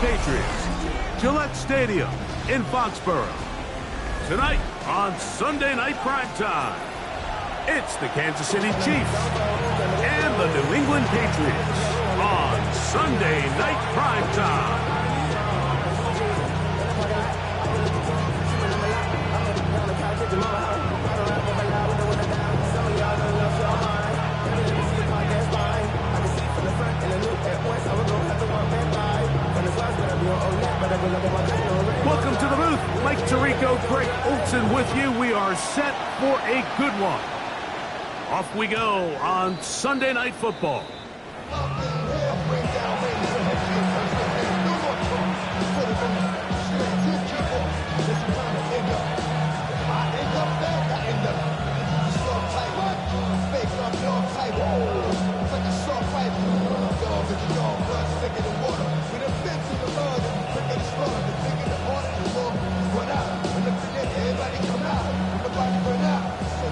Patriots, Gillette Stadium in Foxborough. Tonight on Sunday Night Primetime, it's the Kansas City Chiefs and the New England Patriots on Sunday Night Primetime. Welcome to the booth. Mike Tirico, Greg Olsen with you. We are set for a good one. Off we go on Sunday Night Football.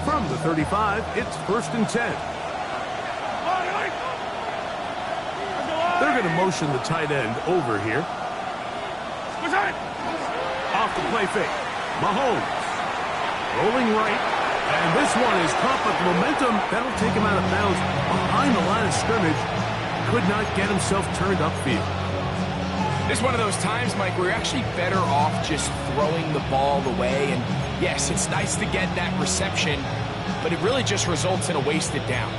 From the 35, it's 1st and 10. They're going to motion the tight end over here. Off the play fake. Mahomes. Rolling right. And this one is caught, but the momentum, that'll take him out of bounds behind the line of scrimmage. Could not get himself turned upfield. This is one of those times, Mike, where you're actually better off just throwing the ball away. And yes, it's nice to get that reception, but it really just results in a wasted down.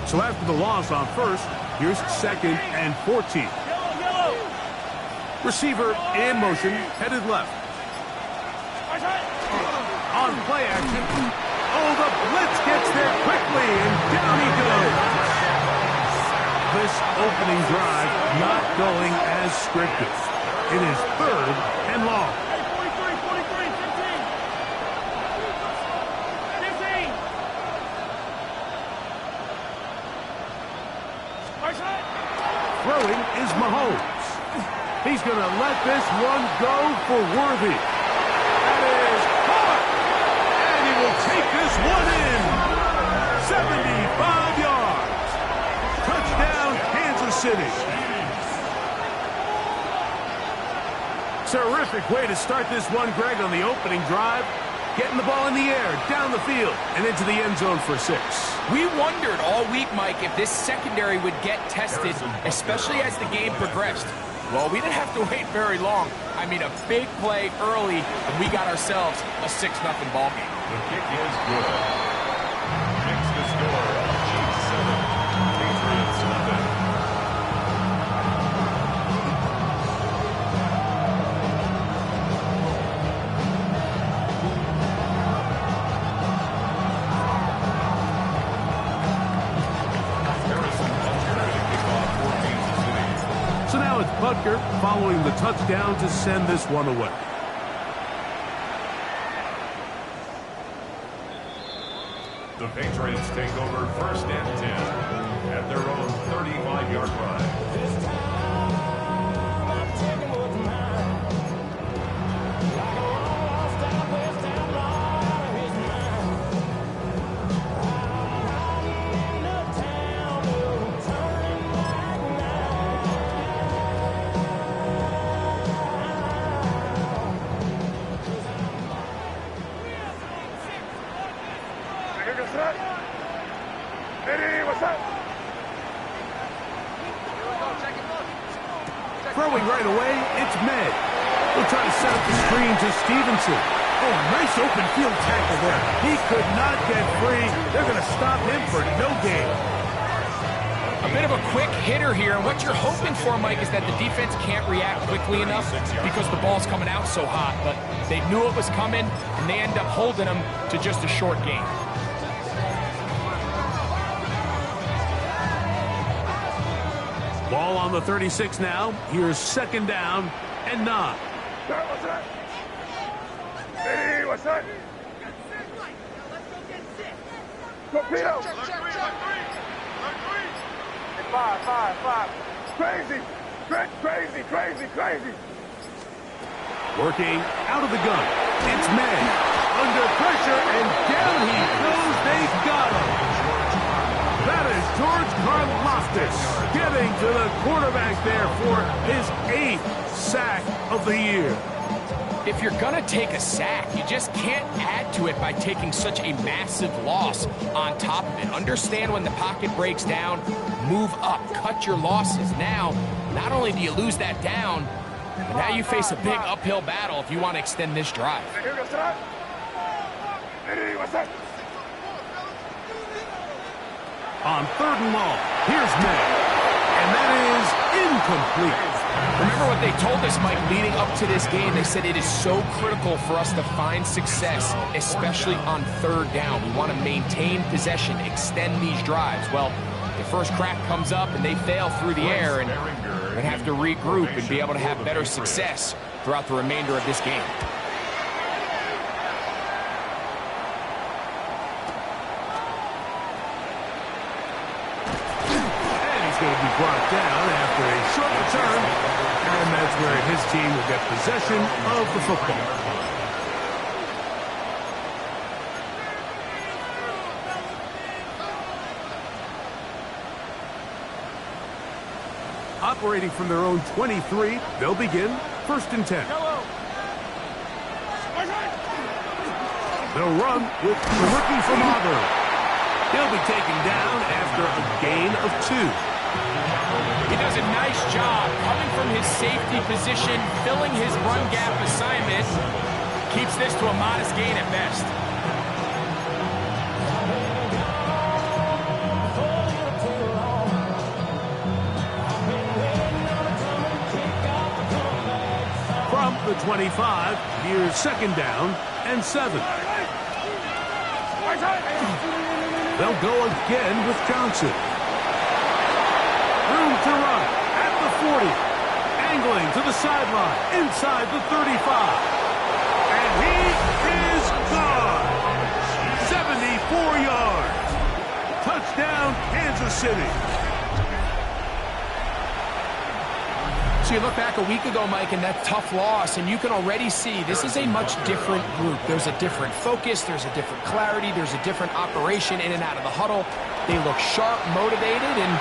So after the loss on 1st, here's 2nd and 14. Receiver in motion, headed left. On play action. Oh, the blitz gets there quickly, and down he goes. This opening drive not going as scripted. It is 3rd and long. Throwing is Mahomes. He's going to let this one go for Worthy. That is caught. And he will take this one in. 75 yards. Touchdown, Kansas City. Terrific way to start this one, Greg, on the opening drive. Getting the ball in the air, down the field, and into the end zone for 6. We wondered all week, Mike, if this secondary would get tested, especially as the game progressed. Well, we didn't have to wait very long. I mean, a big play early, and we got ourselves a 6-0 ball game. The kick is good. Makes the score. Chiefs 7, Patriots 7. Butker following the touchdown to send this one away. The Patriots take over 1st and 10 at their own 35-yard line. Throwing right away, it's May. He'll try to set up the screen to Stevenson. Oh, nice open field tackle there. He could not get free. They're going to stop him for no gain. A bit of a quick hitter here, and what you're hoping for, Mike, is that the defense can't react quickly enough because the ball's coming out so hot. But they knew it was coming, and they end up holding him to just a short gain. Ball on the 36 now. Here's 2nd down and 9. What's that? Hey, what's that? Torpedo! Five. Crazy! Crazy! Working out of the gun. It's May. Under pressure, and down he goes. They've got him. That is George Karlaftis getting to the quarterback there for his 8th sack of the year. If you're going to take a sack, you just can't add to it by taking such a massive loss on top of it. Understand when the pocket breaks down, move up, cut your losses. Now, not only do you lose that down, but now you face a big uphill battle if you want to extend this drive. On 3rd and long, here's May. And that is incomplete. Remember what they told us, Mike, leading up to this game? They said it is so critical for us to find success, especially on 3rd down. We want to maintain possession, extend these drives. Well, the first crack comes up and they fail through the air, and they have to regroup and be able to have better success throughout the remainder of this game. Going to be brought down after a short return, and that's where his team will get possession of the football. Operating from their own 23, they'll begin 1st and 10. They'll run with the rookie from Auburn. He'll be taken down after a gain of 2. He does a nice job coming from his safety position, filling his run gap assignment. Keeps this to a modest gain at best. From the 25, here's 2nd down and 7. They'll go again with Johnson. Room to run at the 40. Angling to the sideline, inside the 35. And he is gone. 74 yards. Touchdown, Kansas City. So you look back a week ago, Mike, and that tough loss, and you can already see this is a much different group. There's a different focus, there's a different clarity, there's a different operation in and out of the huddle. They look sharp, motivated, and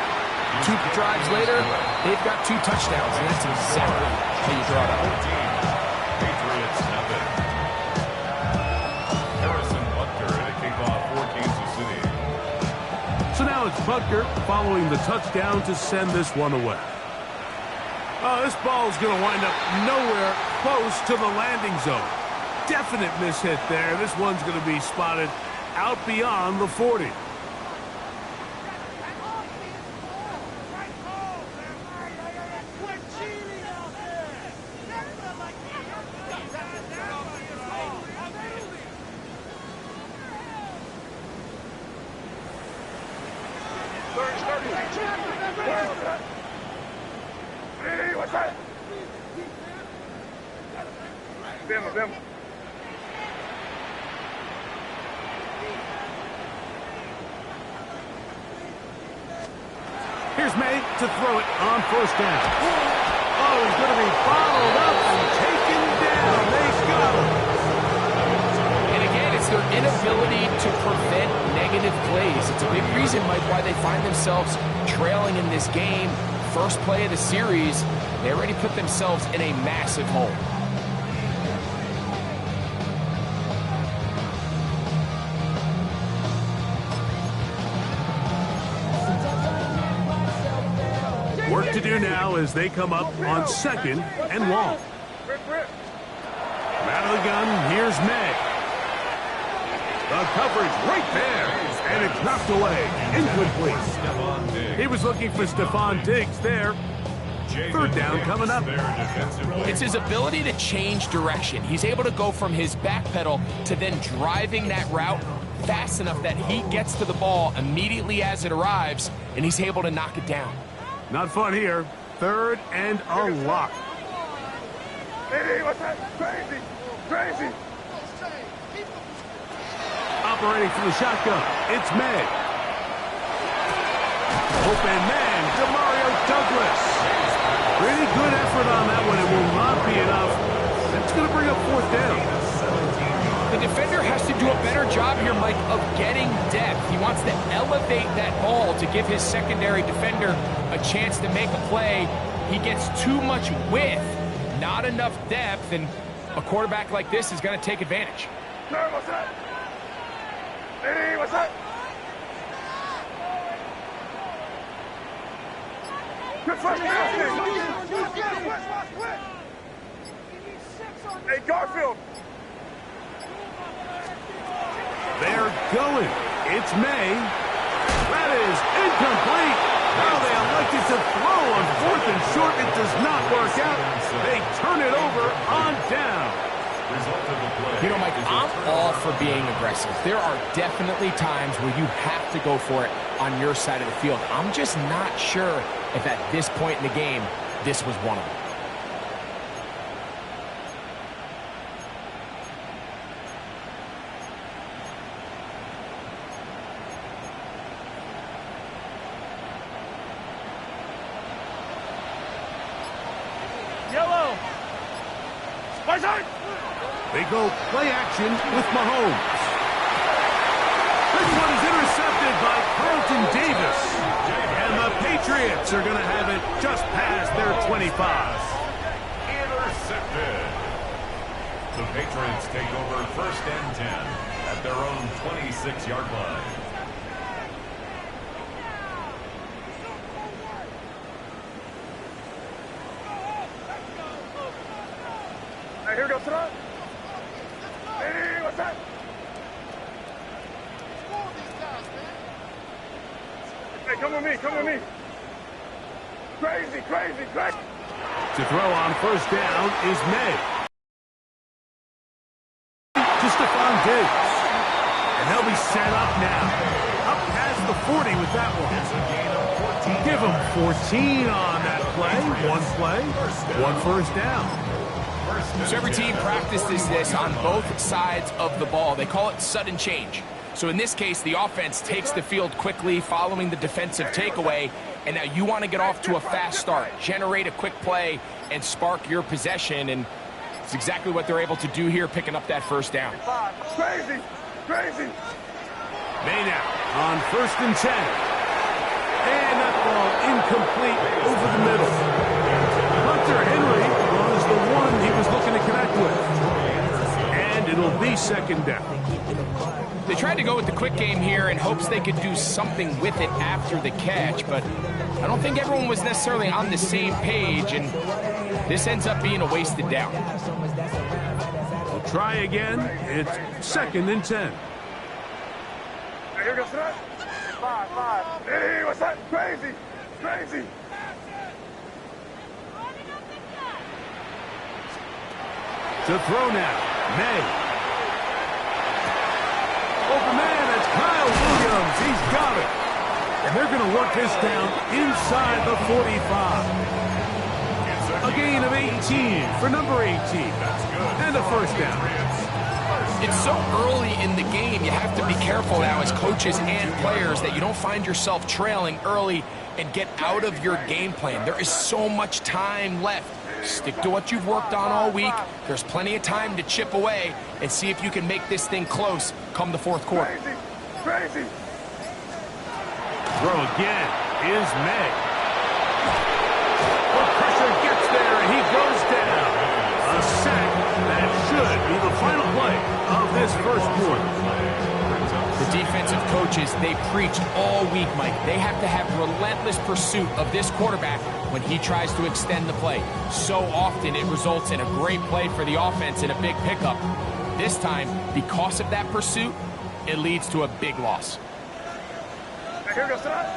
2 drives later, they've got 2 touchdowns, and that's exactly how you draw it up. Patriots nothing. Harrison Butker to kick off for Kansas City. So now it's Butker following the touchdown to send this one away. This ball is going to wind up nowhere close to the landing zone. Definite mishit there. This one's going to be spotted out beyond the 40. Here's May to throw it on 1st down. Oh, he's going to be followed up and taken down. They've got him. And again, it's their inability to prevent negative plays. It's a big reason, Mike, why they find themselves trailing in this game. First play of the series, they already put themselves in a massive hole. Work to do now as they come up on 2nd and long. Out of the gun, here's May. The coverage right there, and it's knocked away. Incomplete. He was looking for Stephon Diggs there. 3rd down coming up. It's his ability to change direction. He's able to go from his back pedal to then driving that route fast enough that he gets to the ball immediately as it arrives, and he's able to knock it down. Not fun here. 3rd and a lot. Hey, what's that? Crazy! Crazy! Operating from the shotgun, it's May. Open man, Demario Douglas. Pretty good effort on that one. It will not be enough. That's going to fourth down. The defender has to do a better job here, Mike, of getting depth. He wants to elevate that ball to give his secondary defender a chance to make a play. He gets too much width, not enough depth, and a quarterback like this is going to take advantage. What's that? Hey, what's that? Good first pass. Hey, Garfield. They're going. It's May. That is incomplete. Now they elected to throw on 4th and short. It does not work out. They turn it over on down. You know, Mike, I'm all for being aggressive. There are definitely times where you have to go for it on your side of the field. I'm just not sure if at this point in the game, this was one of them. Yellow. They go play action with Mahomes. This one is intercepted by Carlton Davis. And the Patriots are going to have it just past their 25. Intercepted. The Patriots take over 1st and 10 at their own 26-yard line. Hey, here goes tonight. Hey, what's that? Hey, come with me, come with me. Crazy. To throw on 1st down is May. To Stephon Diggs. And they'll be set up now. Up past the 40 with that one. Give them 14 on that play. One play, 1 first down. So every team practices this on both sides of the ball. They call it sudden change. So in this case, the offense takes the field quickly following the defensive takeaway, and now you want to get off to a fast start, generate a quick play, and spark your possession, and it's exactly what they're able to do here, picking up that 1st down. Crazy. May now on 1st and 10. And that ball incomplete over the middle. Hunter Henry was the one he was looking to connect with. And it'll be 2nd down. They tried to go with the quick game here in hopes they could do something with it after the catch, but I don't think everyone was necessarily on the same page, and this ends up being a wasted down. We'll try again. It's 2nd and 10. Hey, here goes tonight. 5. Hey, what's that? Crazy. To throw now, May. Open man, that's Kyle Williams. He's got it. And they're going to work this down inside the 45. A gain of 18 for number 18. And a 1st down. It's so early in the game, you have to be careful now as coaches and players that you don't find yourself trailing early and get out of your game plan. There is so much time left. Stick to what you've worked on all week. There's plenty of time to chip away and see if you can make this thing close come the 4th quarter. Crazy. Throw again is May. The pressure gets there and he goes down. A sack that should be the final play of this 1st quarter. The defensive coaches, they preached all week, Mike. They have to have relentless pursuit of this quarterback when he tries to extend the play. So often it results in a great play for the offense and a big pickup. This time, because of that pursuit, it leads to a big loss. Hey, here goes tonight.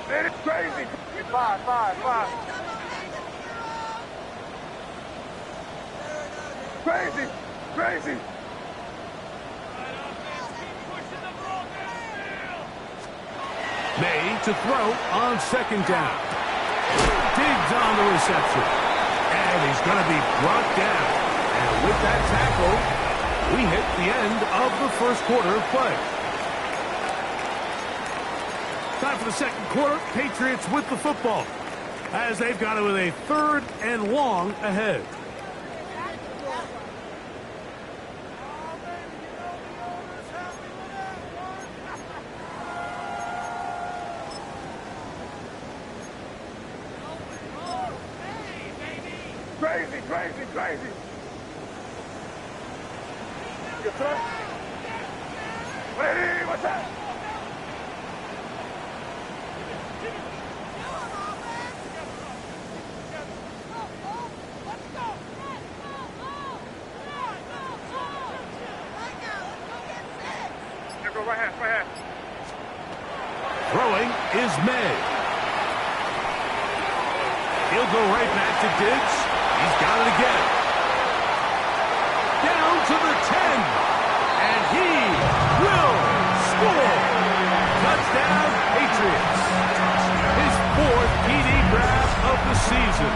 Man, it's crazy. 5. Crazy. May to throw on 2nd down. Diggs on the reception. And he's going to be brought down. And with that tackle, we hit the end of the 1st quarter of play. Time for the 2nd quarter. Patriots with the football as they've got it with a 3rd and long ahead. Crazy, crazy, crazy. Your front. Ready, what's that? Here, go right hand. Throwing is May. He'll go right back to Diggs. He's got it again. Down to the 10. And he will score. Touchdown, Patriots. His 4th TD grab of the season.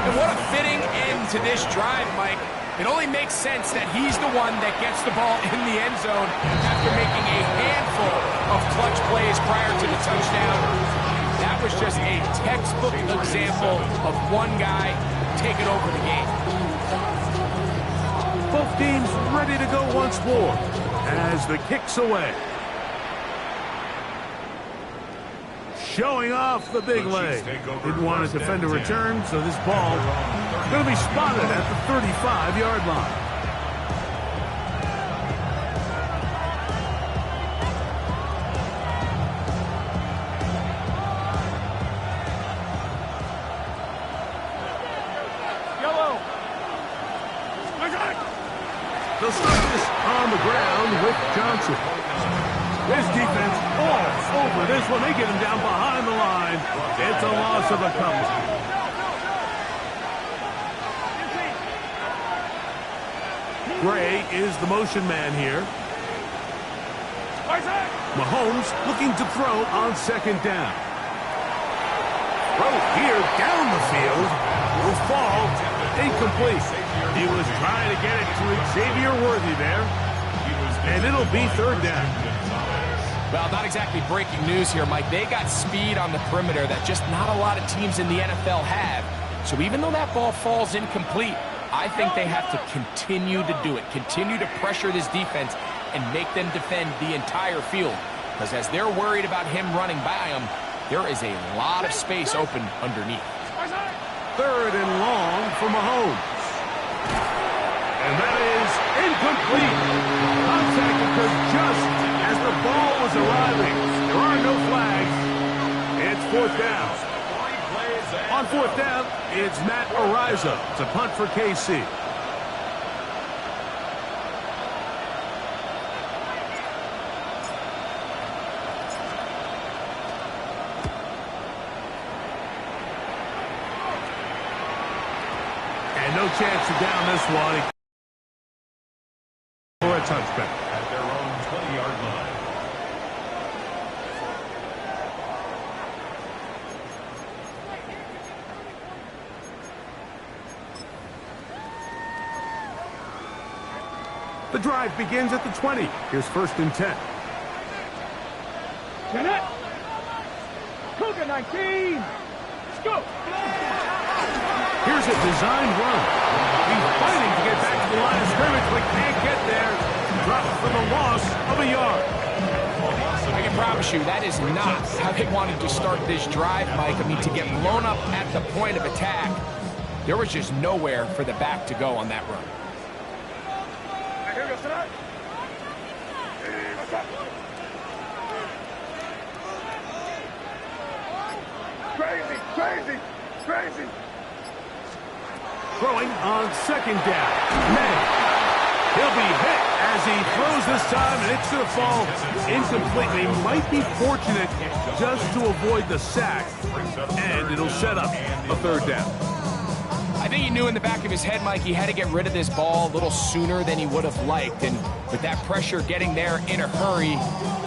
And what a fitting end to this drive, Mike. It only makes sense that he's the one that gets the ball in the end zone after making a handful of clutch plays prior to the touchdown. That was just a textbook example of one guy taking over the game. Both teams ready to go once more as the kick's away. Showing off the big leg. Didn't want to defend a return, so this ball is going to be spotted at the 35-yard line. Yellow. They'll start this on the ground with Johnson. This defense all over this one. They get him down behind the line. It's a loss of a couple. Gray is the motion man here. Mahomes looking to throw on 2nd down. Throw here down the field. Will fall incomplete. He was trying to get it to Xavier Worthy there. And it'll be 3rd down. Well, not exactly breaking news here, Mike. They got speed on the perimeter that just not a lot of teams in the NFL have. So even though that ball falls incomplete, I think they have to continue to do it. Continue to pressure this defense and make them defend the entire field. Because as they're worried about him running by them, there is a lot of space open underneath. 3rd and long for Mahomes. And that is incomplete. Contact occurred just as the ball was arriving. There are no flags. It's 4th down. On 4th down, it's Matt Araiza to punt for KC. And no chance to down this one. For a touchback. At their own 20-yard line. The drive begins at the 20. Here's 1st and 10. Get it. Cougar 19. Let's go. Here's a designed run. He's fighting to get back to the line of scrimmage, but can't get there. Dropped for the loss of a yard. I can promise you that is not how they wanted to start this drive, Mike. I mean, to get blown up at the point of attack, there was just nowhere for the back to go on that run. Here goes tonight. Hey, what's up? Crazy, crazy, crazy. Throwing on 2nd down. May. He'll be hit as he throws this time, and it's going to fall incompletely. Might be fortunate just to avoid the sack, and it'll set up a 3rd down. I think he knew in the back of his head, Mike, he had to get rid of this ball a little sooner than he would have liked. And with that pressure getting there in a hurry,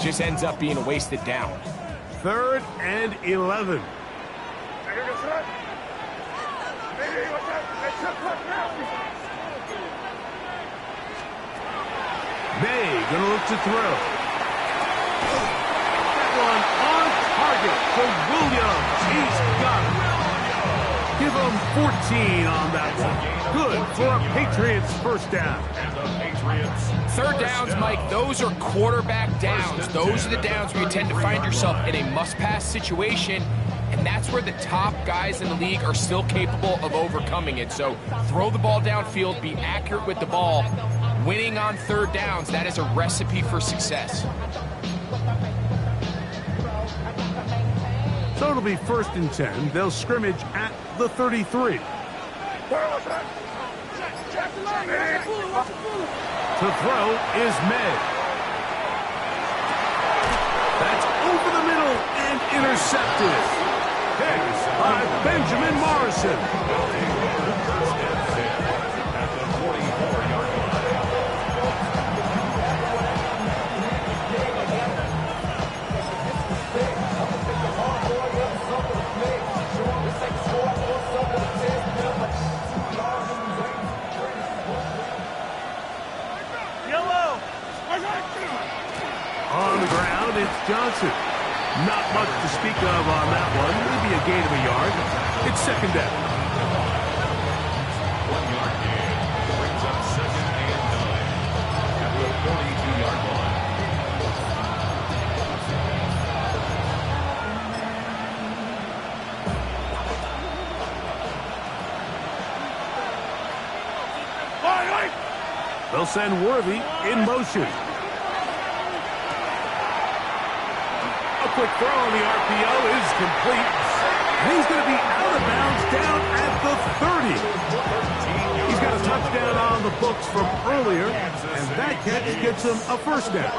just ends up being a wasted down. 3rd and 11. Here goes tonight. Hey, what's up? Let's up now. May gonna look to throw. That one on target for Williams. He's got it. Give him 14 on that one. Good for a Patriots 1st down. And the Patriots. 3rd downs, Mike, those are quarterback downs. Those are the downs where you tend to find yourself in a must-pass situation, and and that's where the top guys in the league are still capable of overcoming it. So throw the ball downfield, be accurate with the ball. Winning on third downs, that is a recipe for success. So it'll be 1st and 10. They'll scrimmage at the 33. To throw is May. That's over the middle and intercepted. Picked by Benjamin Morrison. At the 44-yard line. On the ground, it's Johnson. Not much to speak of on that one. Maybe a gain of a yard. It's 2nd down. 1-yard gain brings up 2nd and 9 at the 42-yard line. They'll send Worthy in motion. A quick throw on the RPO is complete. And he's going to be out of bounds down at the 30. He's got a touchdown on the books from earlier, and that catch gets him a 1st down.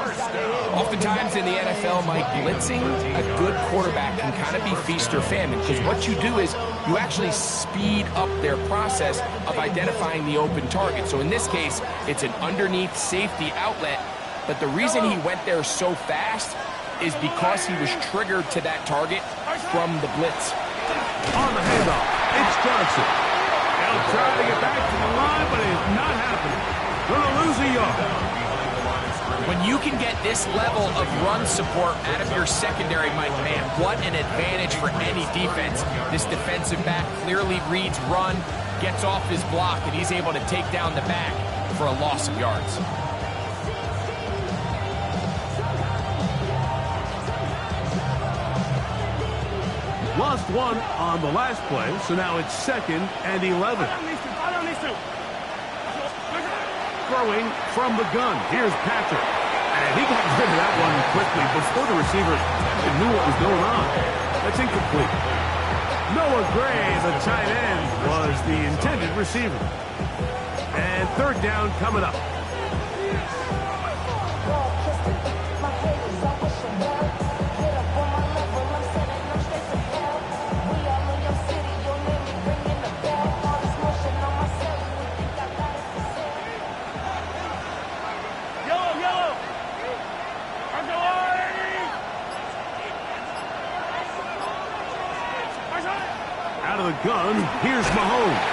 Oftentimes in the NFL, Mike, blitzing a good quarterback can kind of be feast or famine, because what you do is you actually speed up their process of identifying the open target. So in this case, it's an underneath safety outlet, but the reason he went there so fast is because he was triggered to that target from the blitz. On the handoff, it's Johnson. They'll try to get back to the line, but it's not happening. Going to lose a yard. When you can get this level of run support out of your secondary, Mike, man, what an advantage for any defense. This defensive back clearly reads run, gets off his block, and he's able to take down the back for a loss of yards. Lost one on the last play, so now it's 2nd and 11. Throwing from the gun. Here's Patrick. And he got rid of that one quickly before the receiver even knew what was going on. That's incomplete. Noah Gray, the tight end, was the intended receiver. And 3rd down coming up. Out of the gun, here's Mahomes.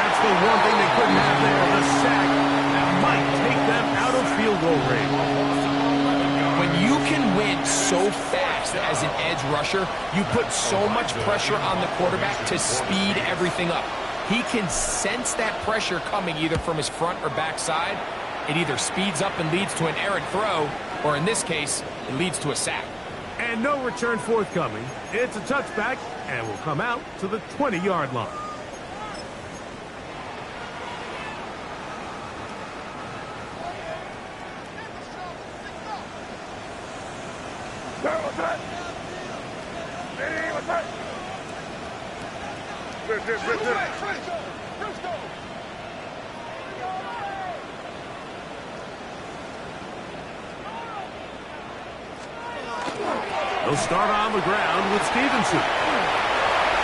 That's the one thing they couldn't have there, the sack that might take them out of field goal range. When you can win so fast as an edge rusher, you put so much pressure on the quarterback to speed everything up. He can sense that pressure coming either from his front or back side. It either speeds up and leads to an errant throw, or in this case, it leads to a sack. And no return forthcoming. It's a touchback, and will come out to the 20-yard line. They'll start on the ground with Stevenson.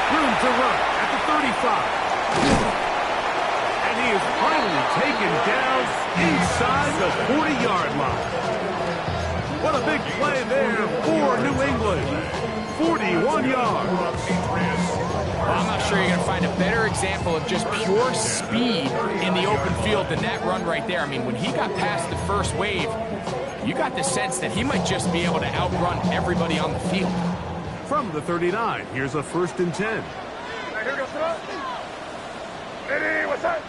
Room to run at the 35. And he is finally taken down inside the 40-yard line. What a big play there for New England. 41 yards. Well, I'm not sure you're going to find a better example of just pure speed in the open field than that run right there. I mean, when he got past the first wave, you got the sense that he might just be able to outrun everybody on the field. From the 39, here's a 1st and 10. Eddie, what's that?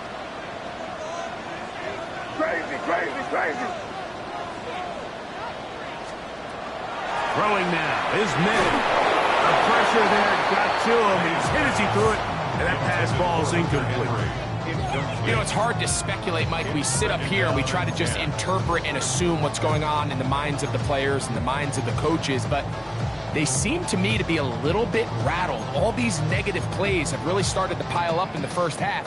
Crazy. Throwing now is May. The pressure pressure there got to him. He's hit as he threw it, and that pass ball's incomplete. You know, it's hard to speculate, Mike. We sit up here and we try to just interpret and assume what's going on in the minds of the players and the minds of the coaches, but they seem to me to be a little bit rattled. All these negative plays have really started to pile up in the first half.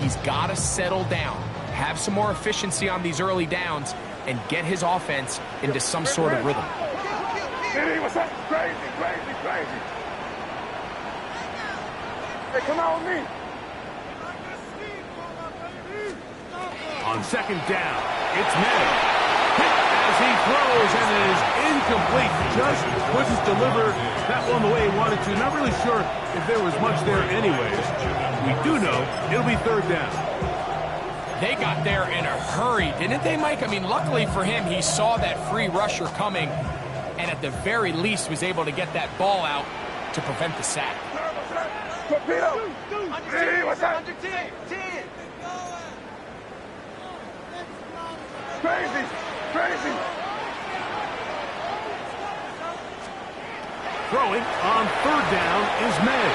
He's got to settle down, have some more efficiency on these early downs, and get his offense into some sort of rhythm. Diddy, what's up? Crazy, crazy, crazy. Hey, come on with me. On second down, it's May. Hit as he throws, and it is incomplete. Just couldn't deliver that one the way he wanted to. Not really sure if there was much there anyways. We do know it'll be third down. They got there in a hurry, didn't they, Mike? I mean, luckily for him, he saw that free rusher coming, and at the very least was able to get that ball out to prevent the sack. Torpedo! Hey, what's up? Crazy! Crazy! Throwing on third down is May.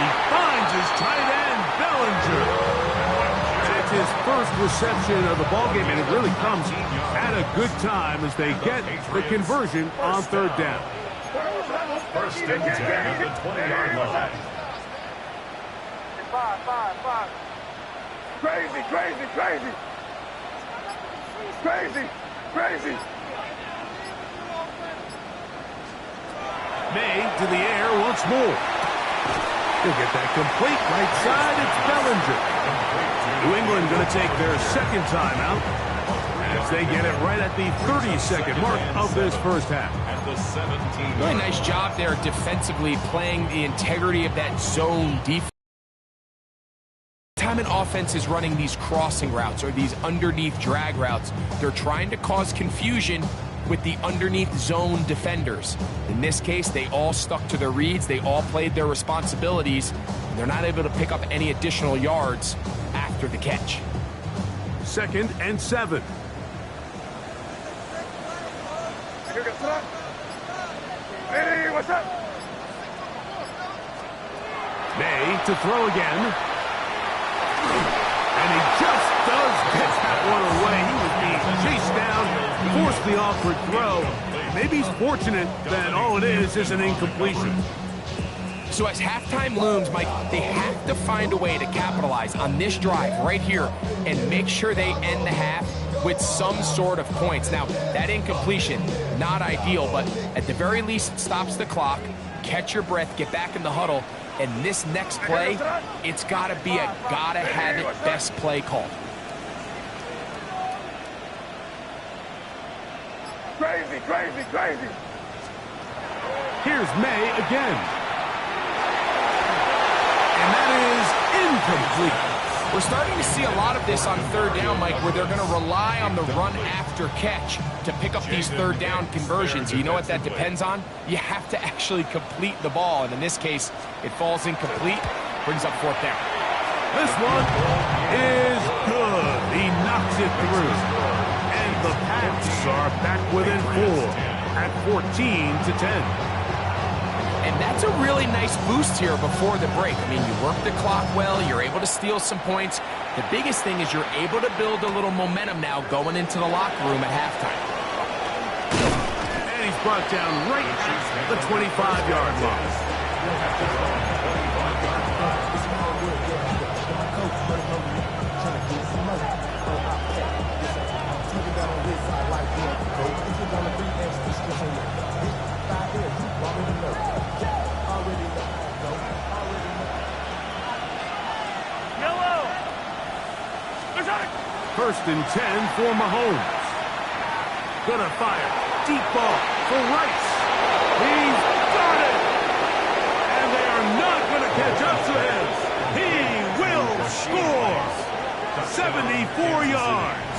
He finds his tight end, Bellinger. And it's his first reception of the ballgame, and it really comes at a good time as they get the conversion on third down. First and 10 at the 20-yard line. Five. Crazy, crazy, crazy. Crazy, crazy. May to the air once more. He'll get that complete right side. It's Bellinger. New England going to take their second timeout as they get it right at the 30-second mark of this first half. At the 17. Really nice job there defensively, playing the integrity of that zone defense. Time an offense is running these crossing routes or these underneath drag routes, they're trying to cause confusion with the underneath zone defenders. In this case, they all stuck to their reads, they all played their responsibilities, and they're not able to pick up any additional yards after the catch. 2nd and 7. Hey, what's up? May to throw again. And he just does get that one away. He was being chased down, forced the awkward throw. Maybe he's fortunate that all it is an incompletion. So as halftime looms, Mike, they have to find a way to capitalize on this drive right here and make sure they end the half with some sort of points. Now, that incompletion, not ideal, but at the very least, it stops the clock. Catch your breath, get back in the huddle, and this next play, it's got to be a gotta-have-it best play call. Crazy, crazy, crazy. Here's May again. And that is incomplete. We're starting to see a lot of this on third down, Mike, where they're going to rely on the run after catch to pick up these third down conversions. You know what that depends on? You have to actually complete the ball, and in this case, it falls incomplete, brings up fourth down. This one is good. He knocks it through. And the Pats are back within 4 at 14-10. And that's a really nice boost here before the break. I mean, you work the clock well, you're able to steal some points. The biggest thing is you're able to build a little momentum now going into the locker room at halftime. And he's brought down right at the 25-yard line. First and 10 for Mahomes. Gonna fire. Deep ball for Rice. He's got it! And they are not gonna catch up to him. He will score. 74 yards.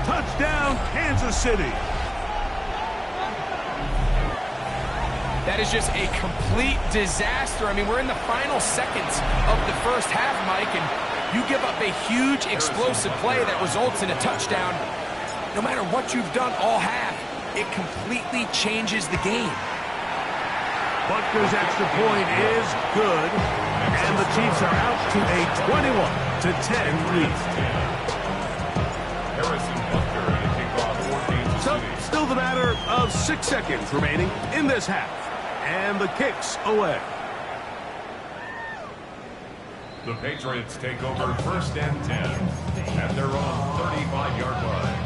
Touchdown, Kansas City. That is just a complete disaster. I mean, we're in the final seconds of the first half, Mike, and you give up a huge explosive play that results in a touchdown. No matter what you've done all half, it completely changes the game. Butker's extra point is good, and the Chiefs are out to a 21-10 lead. Harrison Butker to kick off for Kansas So, City. still the matter of 6 seconds remaining in this half, and the kick's away. The Patriots take over 1st and 10 at their own 35-yard line.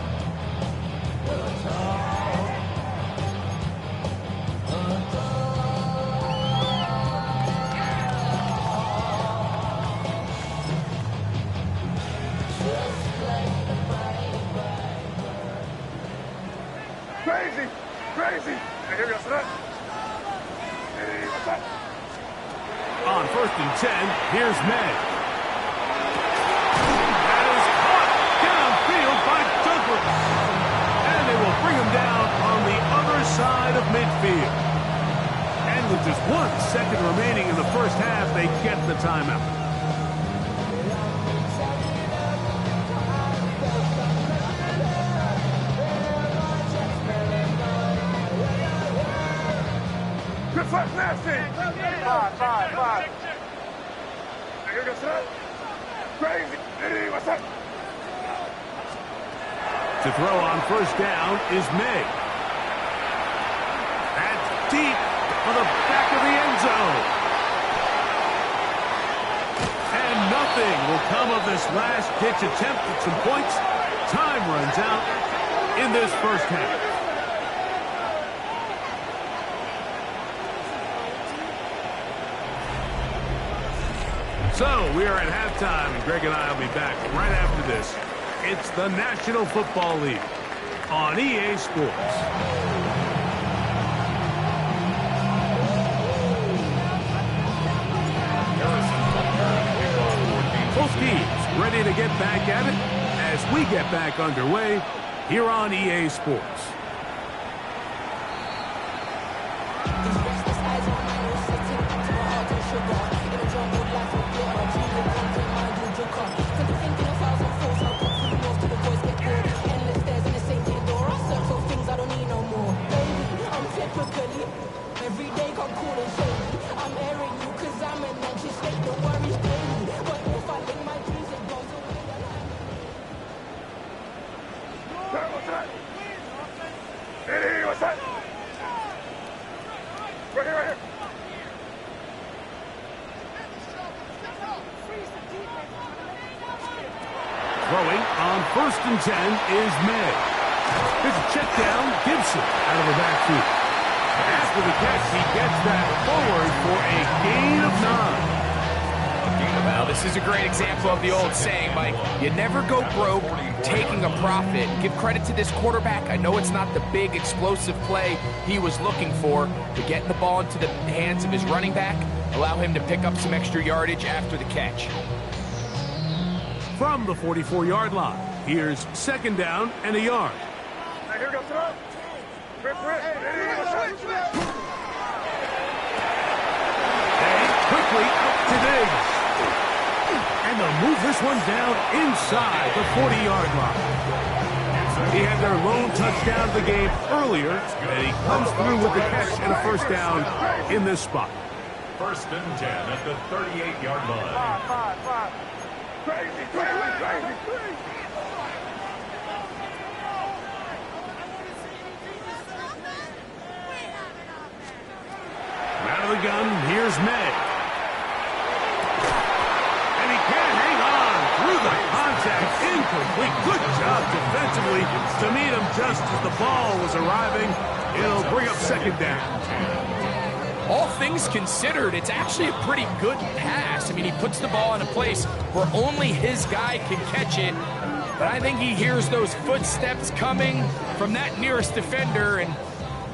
Crazy! Crazy! Hey, here we go, son. Hey, what's that? On 1st and 10, here's May. That is caught downfield by Douglas. And they will bring him down on the other side of midfield. And with just 1 second remaining in the first half, they get the timeout. Good flat, nasty! 5. Hey, here we go, son. Crazy! Hey, what's that? To throw on 1st down is May. That's deep on the back of the end zone. And nothing will come of this last-ditch attempt at some points. Time runs out in this first half. So, we are at halftime, and Greg and I will be back right after this. It's the National Football League on EA Sports. Harrison Butker to kick off for Kansas Both City. teams ready to get back at it as we get back underway here on EA Sports. Hey, what's that? Hey, what's that? Right here, right here. Throwing on 1st and 10 is May. There's a check down, Gibson out of the backfield. After the catch, he gets that forward for a gain of 9. Well, this is a great example of the old saying, Mike. You never go broke taking a profit. Give credit to this quarterback. I know it's not the big explosive play he was looking for, but getting the ball into the hands of his running back, allow him to pick up some extra yardage after the catch. From the 44-yard line, here's 2nd down and a yard. Hey, here we go, son. Rip. Hey, what's that? They quickly out to Diggs. And they'll move this one down inside the 40-yard line. He had their lone touchdown of the game earlier, and he comes through with the catch and a 1st down in this spot. 1st and 10 at the 38-yard line. 5. Crazy! Out of the gun, here's May. And he can't hang on through the contact. Incomplete. Good job defensively to meet him just as the ball was arriving. It'll bring up 2nd down. All things considered, it's actually a pretty good pass. I mean, he puts the ball in a place where only his guy can catch it. But I think he hears those footsteps coming from that nearest defender, and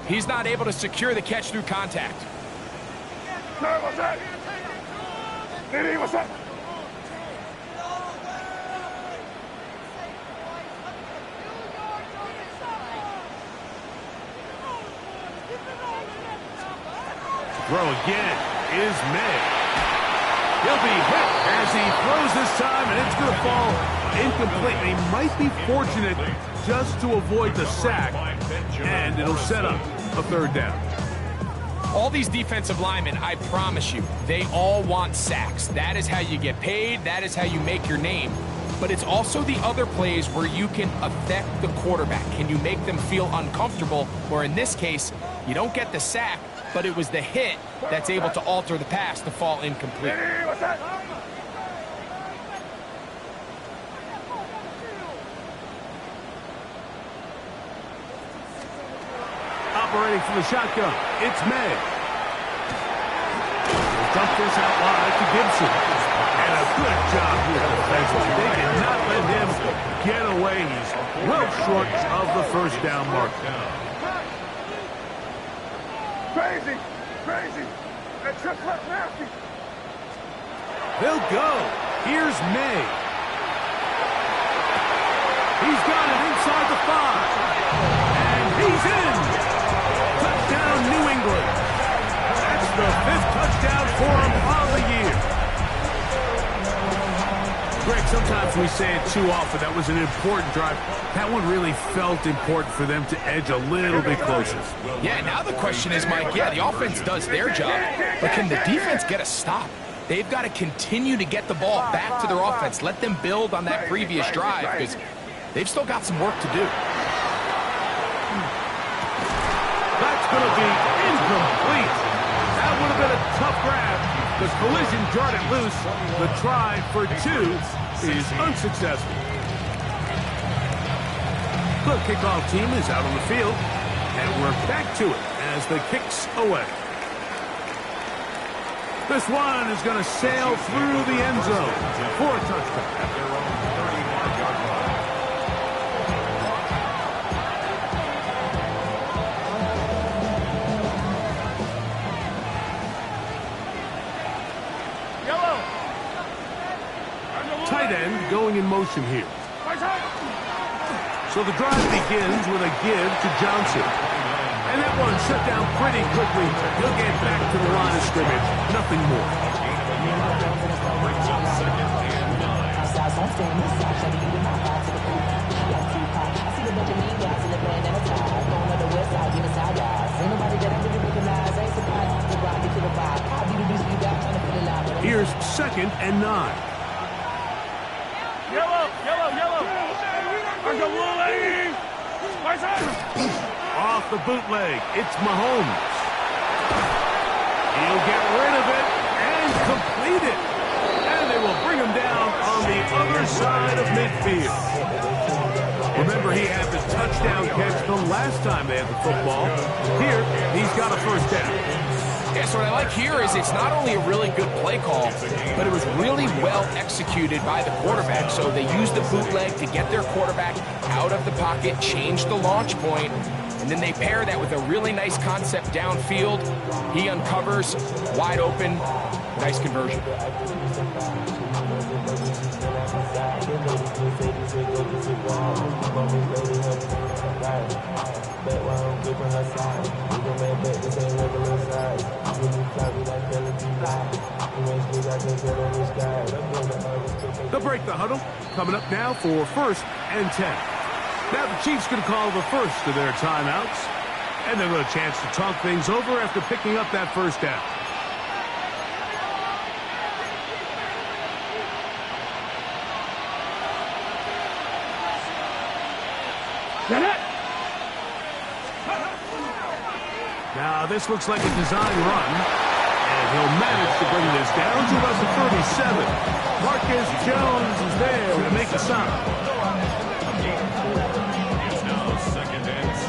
he's not able to secure the catch through contact. Hey, what's that? Hey, what's that? Throw again is May. He'll be hit as he throws this time, and it's going to fall incomplete. He might be fortunate just to avoid the sack, and it'll set up a 3rd down. All these defensive linemen, I promise you, they all want sacks. That is how you get paid. That is how you make your name. But it's also the other plays where you can affect the quarterback. Can you make them feel uncomfortable? Or in this case, you don't get the sack, but it was the hit that's able to alter the pass to fall incomplete. What's that? Operating from the shotgun, it's May. He'll dump this out wide to Gibson. And a good job here defensively. They did not let him get away. He's well short of the first down mark. Crazy! Crazy! That trip left nasty! They'll go. Here's May. He's got it inside the 5. And he's in. Touchdown, New England. That's the 5th touchdown for him on the year. Greg, sometimes we say it too often. That was an important drive. That one really felt important for them to edge a little bit closer. Yeah, now the question is, Mike, yeah, the offense does their job, but can the defense get a stop? They've got to continue to get the ball back to their offense. Let them build on that previous drive because they've still got some work to do. That's going to be incomplete. That would have been a tough grab. The collision jarred it loose. The try for 2 is unsuccessful. The kickoff team is out on the field, and we're back to it as the kick's away. This one is going to sail through the end zone for a touchdown. At their own 35-yard line. Tight end going in motion here. So the drive begins with a give to Johnson. And that one shut down pretty quickly. He'll get back to the line of scrimmage. Nothing more. Brings up 2nd and 9. Here's 2nd and 9. Yellow! Yellow! Yellow! There's a blue lady! Off the bootleg, it's Mahomes. He'll get rid of it and complete it. And they will bring him down on the other side of midfield. Remember, he had the touchdown catch the last time they had the football. Here, he's got a first down. Yeah, so what I like here is it's not only a really good play call, but it was really well executed by the quarterback. So they used the bootleg to get their quarterback out of the pocket, change the launch point, and then they pair that with a really nice concept downfield. He uncovers, wide open, nice conversion. They'll break the huddle. Coming up now for 1st and 10. Now the Chiefs going to call the first of their timeouts. And they'll get a chance to talk things over after picking up that first down. Now this looks like a design run. And he'll manage to bring this down to about the 37. Marcus Jones is there to make the stop. It's now 2nd and 6.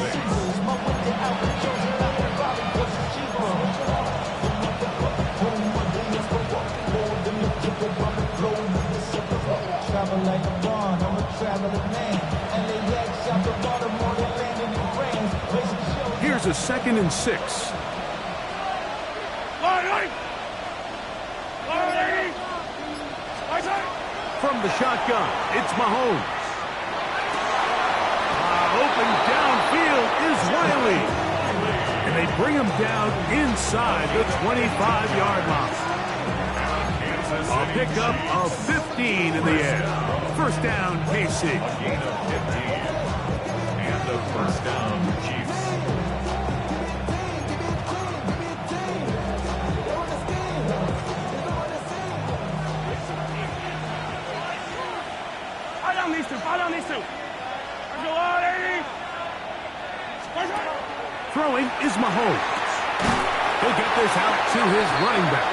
Here's a 2nd and 6. From the shotgun, it's Mahomes. Open downfield is Wiley. And they bring him down inside the 25-yard line. A pickup of 15 in the air. First down, KC. A gain of 15. And the first down, Chiefs. down these two. Fall down these two. There's a lot, 80. Throwing is Mahomes. He'll get this out to his running back.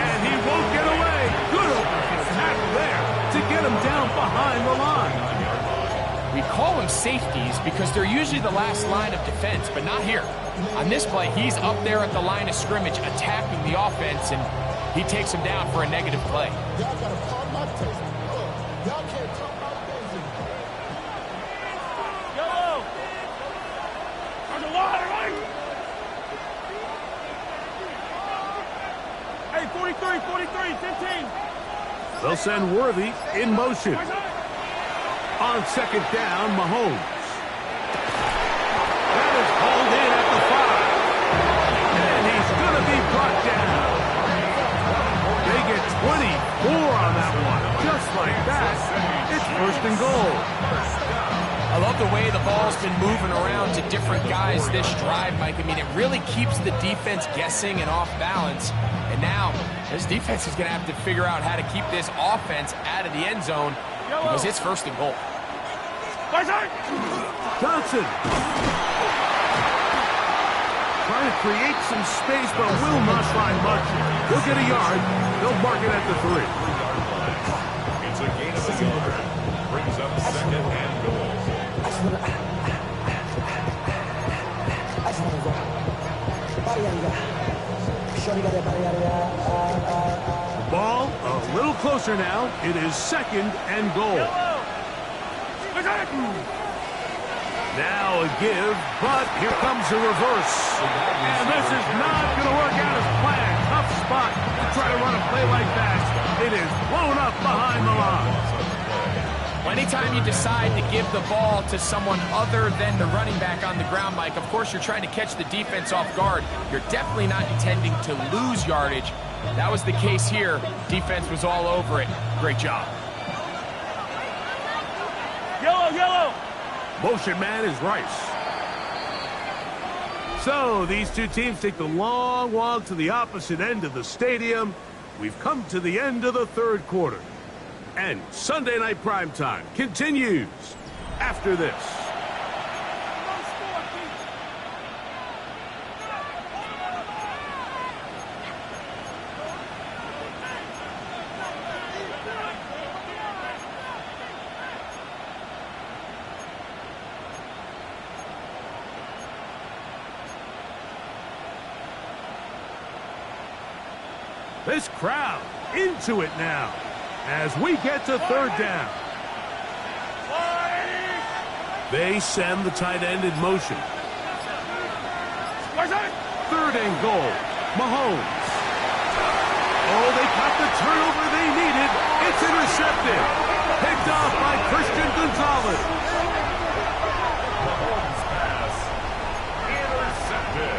And he won't get away. Good open tackle there to get him down behind the line. We call them safeties because they're usually the last line of defense, but not here. On this play, he's up there at the line of scrimmage attacking the offense, and he takes him down for a negative play. Y'all gotta pop my taste. Y'all can't talk about dancing. Yellow. There's a lot, right? Hey, 43, 15. They'll send Worthy in motion. On second down, Mahomes. That is hauled in at the 5. And he's going to be brought down. They get 24 on that one. Just like that, it's first and goal. I love the way the ball's been moving around to different guys this drive, Mike. I mean, it really keeps the defense guessing and off balance. And now, this defense is going to have to figure out how to keep this offense out of the end zone because it's first and goal. Johnson. Trying to create some space, but will not find much. He'll get a yard. They'll mark it at the 3. It's a gain of a yard. Brings up second and goal. Ball a little closer now. It is second and goal. Now a give, but here comes a reverse. And this is not going to work out as planned. Tough spot to try to run a play like that. It is blown up behind the line. Anytime you decide to give the ball to someone other than the running back on the ground, Mike, of course you're trying to catch the defense off guard. You're definitely not intending to lose yardage. That was the case here. Defense was all over it. Great job. Yellow. Motion man is Rice. So these two teams take the long walk to the opposite end of the stadium. We've come to the end of the third quarter. And Sunday Night Primetime continues after this. This crowd into it now as we get to third down. They send the tight end in motion. Third and goal. Mahomes. Oh, they got the turnover they needed. It's intercepted. Picked off by Christian Gonzalez. Mahomes pass. Intercepted.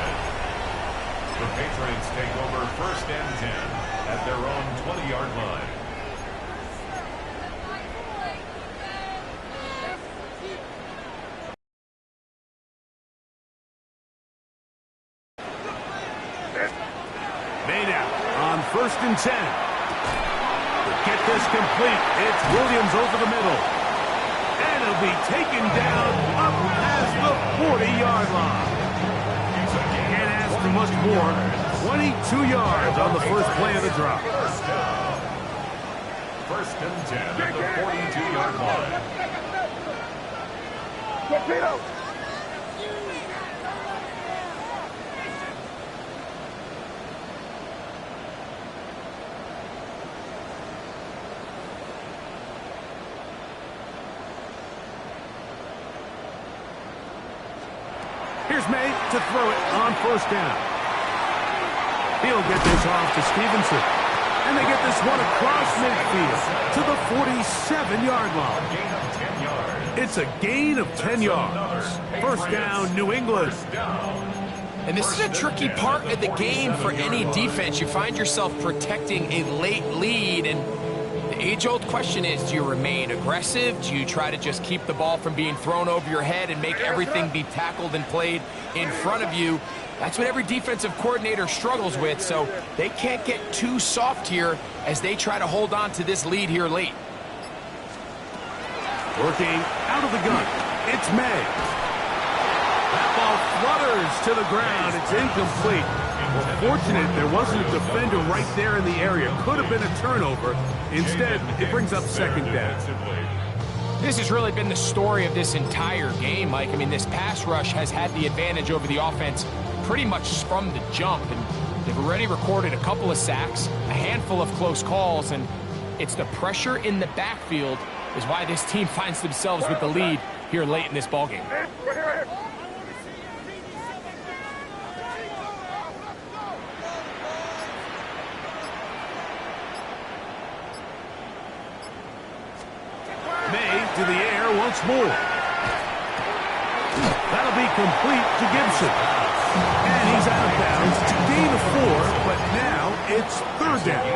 The Patriots take over first and 10 at their own 20-yard line. Made out on first and 10. To get this complete, it's Williams over the middle. And he'll be taken down up past the 40-yard line. Can't ask for much more. 22 yards on the first play of the drop. First and 10 at the 42-yard line. Torpedo. Here's May to throw it on first down. He'll get this off to Stevenson. And they get this one across midfield to the 47-yard line. Gain of 10 yards. It's a gain of 10 yards. First down, New England. And this is a tricky part of the game for any defense. You find yourself protecting a late lead, and the age-old question is, do you remain aggressive? Do you try to just keep the ball from being thrown over your head and make everything be tackled and played in front of you? That's what every defensive coordinator struggles with, so they can't get too soft here as they try to hold on to this lead here late. Working out of the gun. It's May. That ball flutters to the ground. It's incomplete. Well, fortunate there wasn't a defender right there in the area. Could have been a turnover. Instead, it brings up second down. This has really been the story of this entire game, Mike. I mean, this pass rush has had the advantage over the offense pretty much from the jump. And they've already recorded a couple of sacks, a handful of close calls, and it's the pressure in the backfield is why this team finds themselves with the lead here late in this ballgame. May to the air once more. That'll be complete to Gibson. And he's out of bounds. It's a gain of 4, but now it's third down.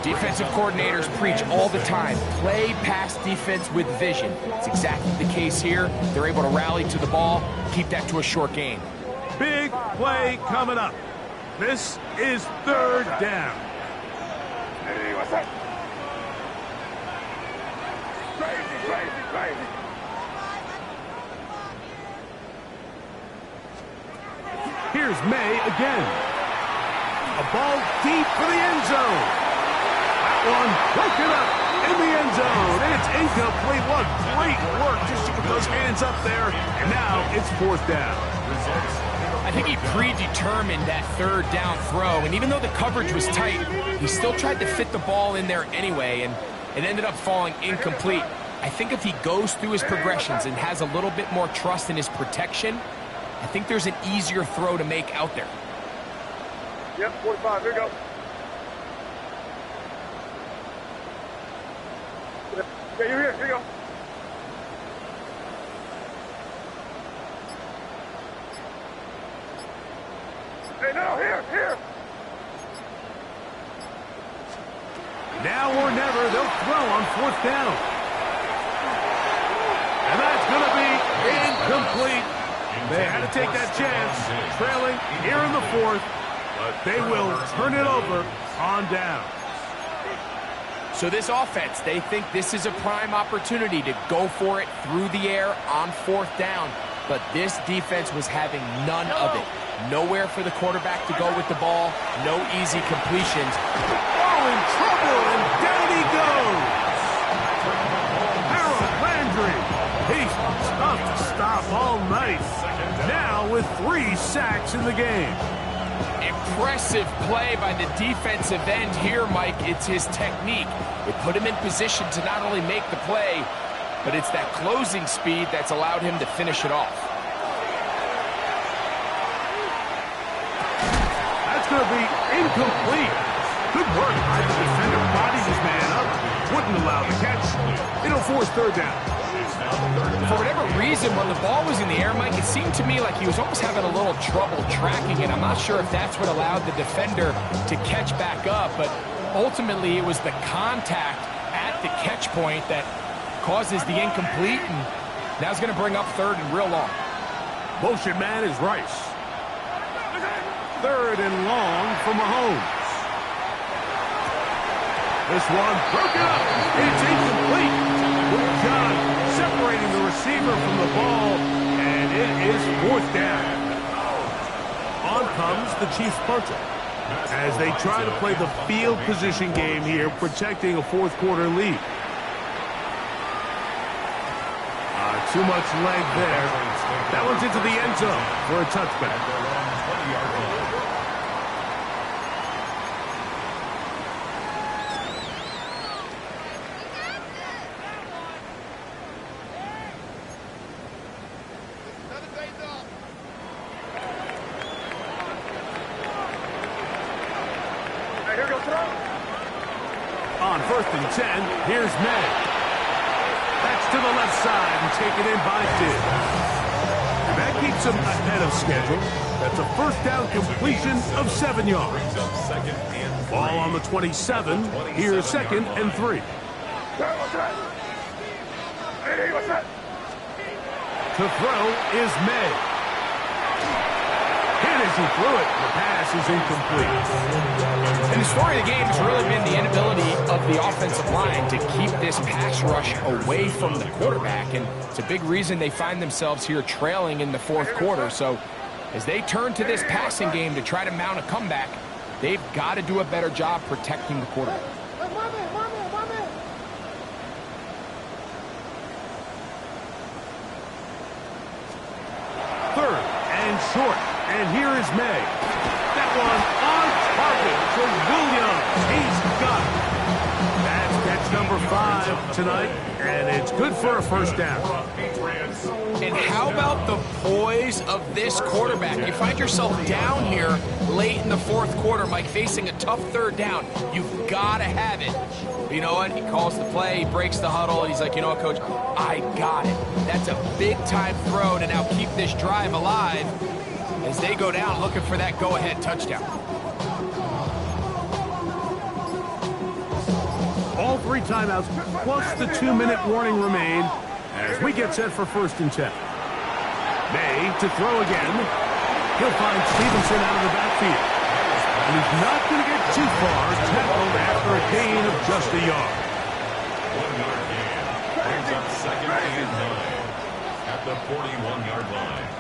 Defensive coordinators preach all the time, play pass defense with vision. It's exactly the case here. They're able to rally to the ball, keep that to a short gain. Big play coming up. This is third down. Hey, what's that? Crazy. Here's May again. A ball deep for the end zone. That one broken up in the end zone. And it's incomplete. What great work just to get those hands up there. And now it's fourth down. I think he predetermined that third down throw. And even though the coverage was tight, he still tried to fit the ball in there anyway. And it ended up falling incomplete. I think if he goes through his progressions and has a little bit more trust in his protection, I think there's an easier throw to make out there. Yep, 45. Here we go. Yeah, you're here. Here you go. Hey, no, here. Now or never, they'll throw on fourth down. And that's going to be incomplete. They had to take that chance, trailing here in the fourth, but they will turn it over on down. So this offense, they think this is a prime opportunity to go for it through the air on fourth down, but this defense was having none of it. Nowhere for the quarterback to go with the ball, no easy completions. Oh, in trouble, and down he goes. Harold Landry, he's tough to stop all night. Now with 3 sacks in the game. Impressive play by the defensive end here, Mike. It's his technique. It put him in position to not only make the play, but it's that closing speed that's allowed him to finish it off. That's going to be incomplete. Good work by the defender. Bodies his man up. Wouldn't allow the catch. It'll force third down. For whatever reason, when the ball was in the air, Mike, it seemed to me like he was almost having a little trouble tracking it. I'm not sure if that's what allowed the defender to catch back up, but ultimately it was the contact at the catch point that causes the incomplete, and now it's going to bring up third and real long. Motion man is Rice. Third and long for Mahomes. This one broken up. It's incomplete. Good job separating the receiver from the ball, and it is fourth down. On comes the Chiefs punter as they try to play the field position game here, protecting a fourth quarter lead. Too much leg there. That one's into the end zone for a touchback. On 1st and 10, here's May. That's to the left side and taken in by Diggs. That keeps him ahead of schedule. That's a first down completion of 7 yards. Ball on the 27. Here's 2nd and 3. What's that? Hey, what's that? To throw is May. Hit as he threw it. The pass is incomplete. And the story of the game has really been the inability of the offensive line to keep this pass rush away from the quarterback. And it's a big reason they find themselves here trailing in the fourth quarter. So as they turn to this passing game to try to mount a comeback, they've got to do a better job protecting the quarterback. Third and short. And here is May. That one on target for Williams. He's got it. That's catch number 5 tonight, and it's good for a first down. And how about the poise of this quarterback? You find yourself down here late in the fourth quarter, Mike, facing a tough third down. You've got to have it. But you know what? He calls the play, he breaks the huddle, and he's like, you know what, Coach? I got it. That's a big-time throw to now keep this drive alive as they go down looking for that go-ahead touchdown. All 3 timeouts, plus the 2-minute warning remain as we get set for 1st and 10. May to throw again. He'll find Stevenson out of the backfield. And he's not going to get too far, tackled after a gain of just a yard. 1-yard gain. Brings up 2nd and 9 at the 41-yard line.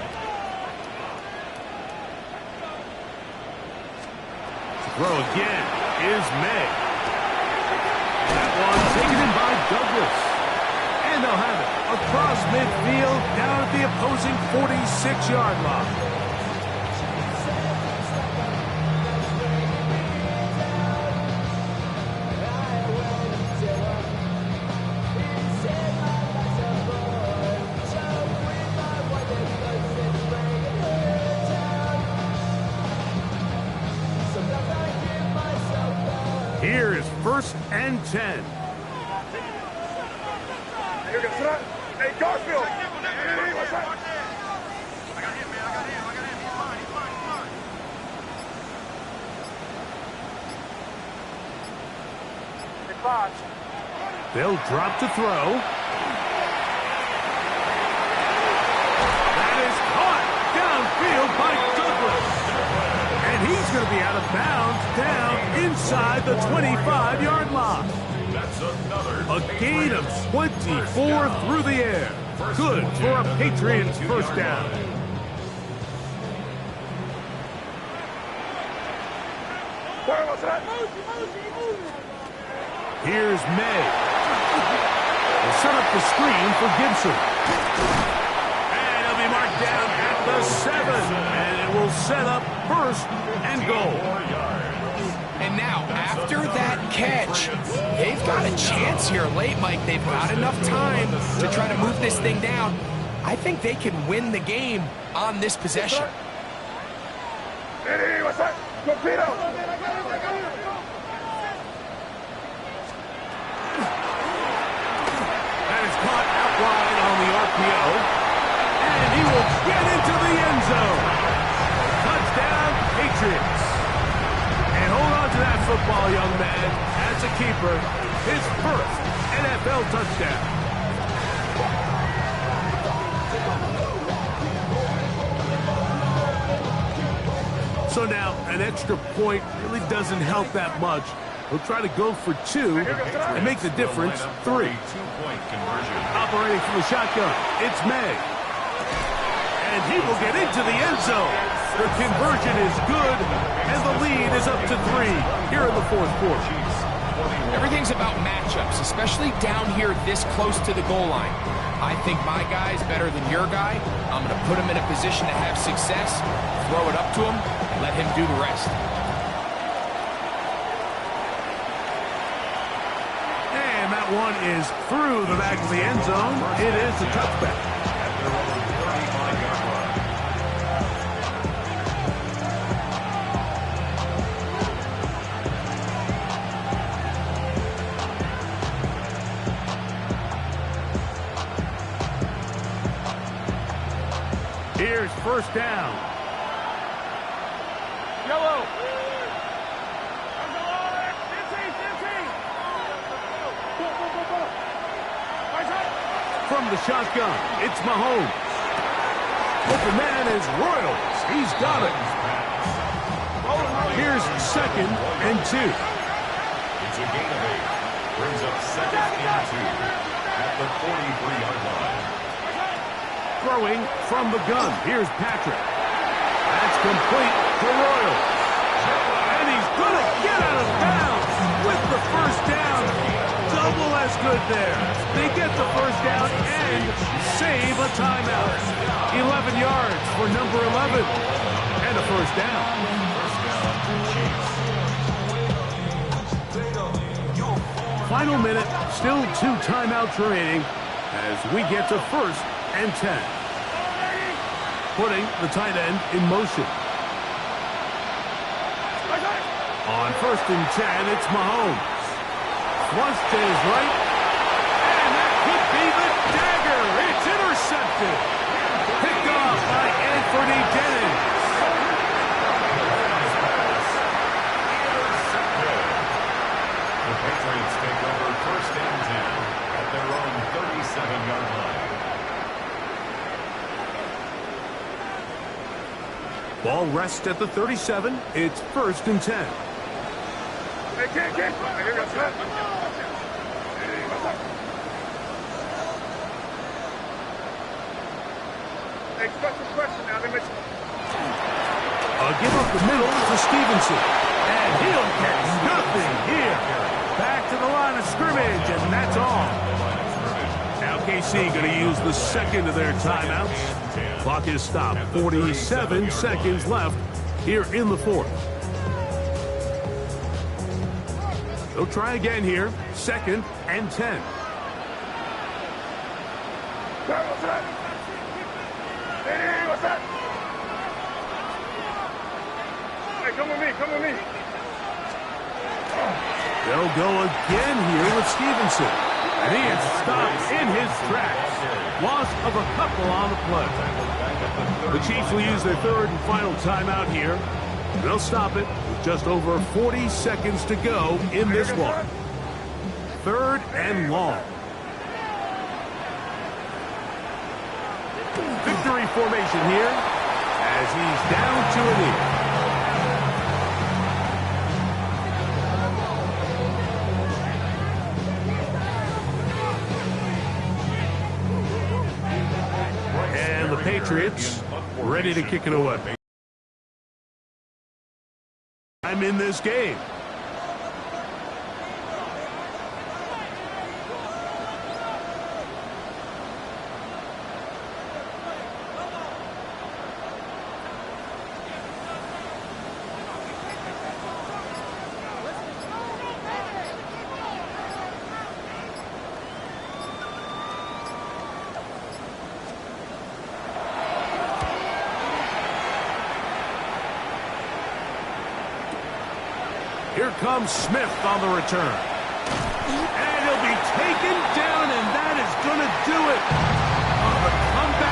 Throw again is May. That one taken in by Douglas. And they'll have it across midfield down at the opposing 46-yard line. Here is 1st and 10. Hey, Garfield! Hey, what's that? I got him, man. He's fine. Hey, Fox. They'll drop to throw. That is caught downfield by Douglas. And he's going to be out of bounds down inside the 25-yard line. That's another A gain of 24 through the air. Good for a Patriots first down. Where was that? Here's May. They'll set up the screen for Gibson. And he'll be marked down at the 7. And it will set up 1st and goal. And now, after that catch, they've got a chance here late, Mike. They've got enough time to try to move this thing down. I think they can win the game on this possession. Hey, what's that? Torpedo! That is caught out wide on the RPO. And he will get into the end zone. Touchdown, Patriots. And hold on to that football, young man. As a keeper, his 1st NFL touchdown. So now, an extra point really doesn't help that much. He'll try to go for 2 and make the difference 3. 2-point conversion. Operating from the shotgun, it's May. And he will get into the end zone. The conversion is good, and the lead is up to 3 here in the 4th quarter. Everything's about matchups, especially down here this close to the goal line. I think my guy's better than your guy. I'm going to put him in a position to have success, throw it up to him, and let him do the rest. And that one is through the back of the end zone. It is a touchback. At their own 35-yard line. Here's 1st down. Yellow! From the shotgun, it's Mahomes. Open man is Royals. He's got it. Here's 2nd and 2. It's a gain of 8. Brings up 2nd and 2 at the 43-yard line. Throwing from the gun. Here's Patrick. That's complete to Royals. And he's going to get out of bounds with the first down. Double as good there. They get the first down and save a timeout. 11 yards for number 11. And a first down. Final minute, still 2 timeouts remaining as we get to 1st and 10. Putting the tight end in motion. On 1st and 10, it's Mahomes. Once to his right, and that could be the dagger. It's intercepted. Picked off by Anthony Jennings. The Patriots take over 1st and 10 at their own 37-yard line. Ball rests at the 37. It's 1st and 10. Hey, kid. Hey, special question now. They mentioned. Give up the middle to Stevenson. And he'll get nothing here. Back to the line of scrimmage, and that's all. Now KC going to use the 2nd of their timeouts. Clock is stopped. 47 seconds left here in the 4th. They'll try again here. 2nd and 10. What's that? Hey, what's that? Hey, come with me. They'll go again here with Stevenson. And he is stopped in his tracks. Loss of a couple on the play. The Chiefs will use their 3rd and final timeout here. They'll stop it with just over 40 seconds to go in this one. 3rd and long. Victory formation here as he's down to a knee. And the Patriots ready to kick it away. I'm in this game. Here comes Smith on the return. And he'll be taken down, and that is going to do it.